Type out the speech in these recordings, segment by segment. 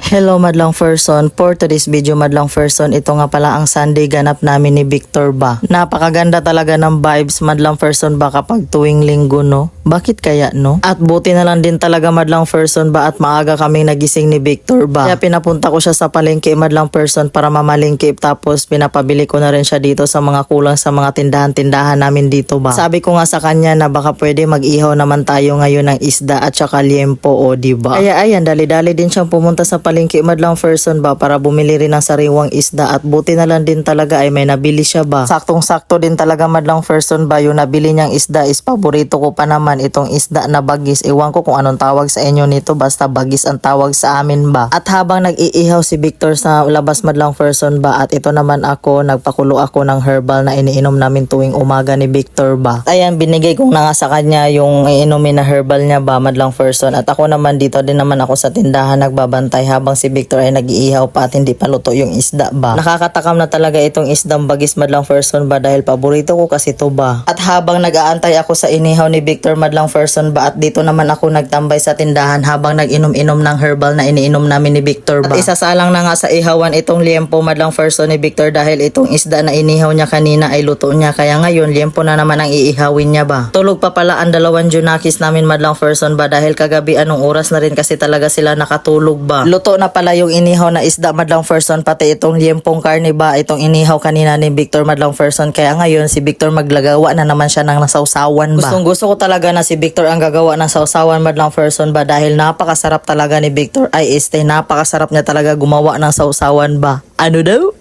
Hello madlang person, for today's video madlang person, ito nga pala ang Sunday ganap namin ni Victor ba. Napakaganda talaga ng vibes madlang person ba kapag tuwing linggo no? Bakit kaya no? At buti na lang din talaga madlang person ba at maaga kaming nagising ni Victor ba. Kaya pinapunta ko siya sa palengke madlang person para mamalingke, tapos pinapabili ko na rin siya dito sa mga kulang sa mga tindahan-tindahan namin dito ba. Sabi ko nga sa kanya na baka pwede mag-ihaw naman tayo ngayon ng isda at saka liempo o diba. Kaya ayan, dali-dali din siyang pumunta sa palengke madlang person ba para bumili rin ng sariwang isda, at buti na lang din talaga ay may nabili siya ba. Saktong-sakto din talaga madlang person ba yung nabili niyang isda is paborito ko pa naman itong isda na bagis. Iwan ko kung anong tawag sa inyo nito, basta bagis ang tawag sa amin ba. At habang nag-iihaw si Victor sa labas madlang person ba, at ito naman ako, nagpakulo ako ng herbal na iniinom namin tuwing umaga ni Victor ba. Ayan, binigay ko na nga sa kanya yung iinumin na herbal niya ba madlang person, at ako naman dito din naman ako sa tindahan nagbabantay habang si Victor ay nag-iihaw pa at hindi pa luto yung isda ba. Nakakatakam na talaga itong isdang bagis madlang person ba dahil paborito ko kasi to ba. At habang nag-aantay ako sa inihaw ni Victor madlang person ba, at dito naman ako nagtambay sa tindahan habang nag-inom-inom ng herbal na iniinom namin ni Victor ba. At isasalang na nga sa ihawan itong liempo madlang person ni Victor dahil itong isda na inihaw niya kanina ay luto niya, kaya ngayon liempo na naman ang iihawin niya ba. Tulog pa pala ang dalawang junakis namin madlang person ba dahil kagabi anong oras na rin kasi talaga sila nakatulog ba. Luto na pala yung inihaw na isda madlang person, pati itong liempong karne ba, itong inihaw kanina ni Victor madlang person, kaya ngayon si Victor maglagawa na naman siya ng nasawsawan ba. Gustong gusto ko talaga na si Victor ang gagawa ng sawsawan madlang person ba dahil napakasarap talaga ni Victor, ay napakasarap niya talaga gumawa ng sawsawan ba. Ano daw?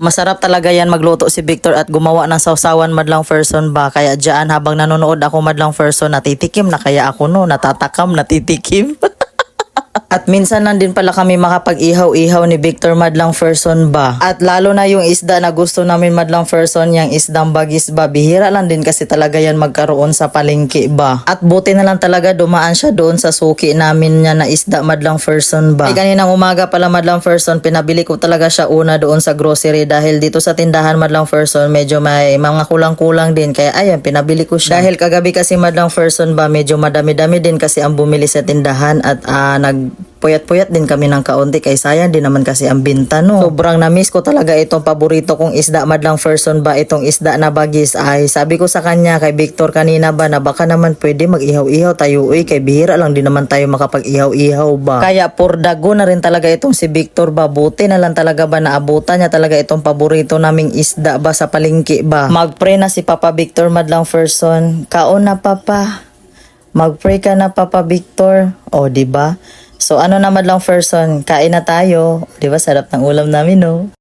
Masarap talaga yan magluto si Victor at gumawa ng sawsawan madlang person ba, kaya dyan habang nanonood ako madlang person, natitikim na kaya ako no, natatakam, natitikim. At minsan lang din pala kami makapag-ihaw-ihaw ni Victor madlang person ba. At lalo na yung isda na gusto namin madlang person, yung isdang bagis ba, bihira lang din kasi talaga yan magkaroon sa palengke ba. At buti na lang talaga dumaan siya doon sa suki namin niya na isda madlang person ba. Ay kaninang umaga pala madlang person, pinabili ko talaga siya una doon sa grocery dahil dito sa tindahan madlang person medyo may mga kulang-kulang din, kaya ayan pinabili ko siya. Dahil kagabi kasi madlang person ba medyo madami-dami din kasi ang bumili sa tindahan, at puyat-puyat din kami ng kaunti kay sayang din naman kasi ang binta no. Sobrang na-miss ko talaga itong paborito kong isda madlang person ba, itong isda na bagis. Ay sabi ko sa kanya kay Victor kanina ba na baka naman pwede mag-ihaw-ihaw tayo kay bihira lang din naman tayo makapag-ihaw-ihaw ba. Kaya purdago na rin talaga itong si Victor ba, buti na lang talaga ba naabutan niya talaga itong paborito naming isda ba sa palengke ba. Mag-pray na si Papa Victor madlang person. Kaon na papa. Mag-pray ka na Papa Victor. O diba? So ano na madlang person, kain na tayo. Diba sarap ng ulam namin no?